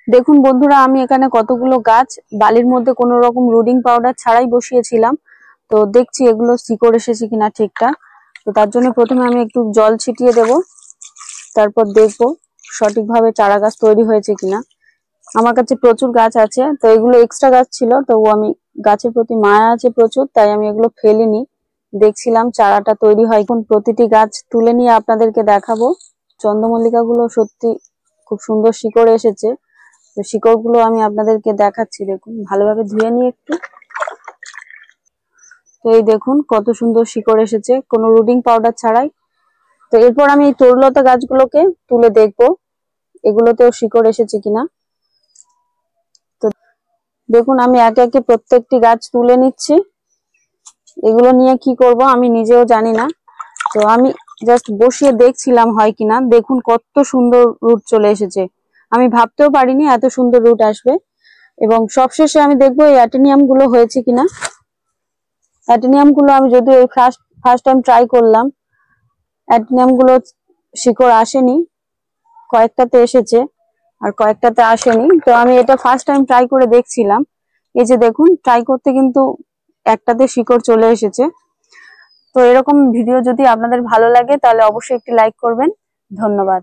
দেখুন বন্ধুরা, আমি এখানে কতগুলো গাছ বালির মধ্যে কোনো রকম রুডিং পাউডার ছাড়াই বসিয়েছিলাম। তো দেখছি এগুলো শিকড় এসেছে কিনা ঠিকঠাক। তো তার জন্য প্রথমে আমি একটু জল ছিটিয়ে দেব, তারপর দেখবো সঠিকভাবে চারা গাছ তৈরি হয়েছে কিনা। আমার কাছে প্রচুর গাছ আছে, তো এগুলো এক্সট্রা গাছ ছিল, তো আমি গাছের প্রতি মায়া আছে প্রচুর, তাই আমি এগুলো ফেলিনি। দেখছিলাম চারাটা তৈরি হয়। এখন প্রতিটি গাছ তুলে নিয়ে আপনাদেরকে দেখাবো। চন্দ্রমল্লিকা গুলো সত্যি খুব সুন্দর শিকড় এসেছে। তো শিকড় গুলো আমি আপনাদেরকে দেখাচ্ছি, দেখুন ভালোভাবে ধুয়ে নিয়ে একটু। তো এই দেখুন কত সুন্দর শিকড় এসেছে কোনো রুডিং পাউডার ছাড়াই। তো এরপর আমি এই তরুলতা গাছগুলোকে তুলে দেখবো এগুলোতেও শিকড় এসেছে কিনা। তো দেখুন আমি একে একে প্রত্যেকটি গাছ তুলে নিচ্ছি। এগুলো নিয়ে কি করব আমি নিজেও জানি না, তো আমি জাস্ট বসিয়ে দেখছিলাম হয় কিনা। দেখুন কত সুন্দর রুট চলে এসেছে, আমি ভাবতেও পারিনি এত সুন্দর রুট আসবে। এবং সবশেষে আমি দেখবো এই অ্যাটেনিয়াম গুলো হয়েছে কিনা। অ্যাটেনিয়াম গুলো আমি যদিও এই ফার্স্ট টাইম ট্রাই করলাম, অ্যাটেনিয়াম গুলো শিকড় আসেনি, কয়েকটাতে এসেছে আর কয়েকটাতে আসেনি। তো আমি এটা ফার্স্ট টাইম ট্রাই করে দেখছিলাম। এই যে দেখুন ট্রাই করতে কিন্তু একটাতে শিকড় চলে এসেছে। তো এরকম ভিডিও যদি আপনাদের ভালো লাগে তাহলে অবশ্যই একটি লাইক করবেন। ধন্যবাদ।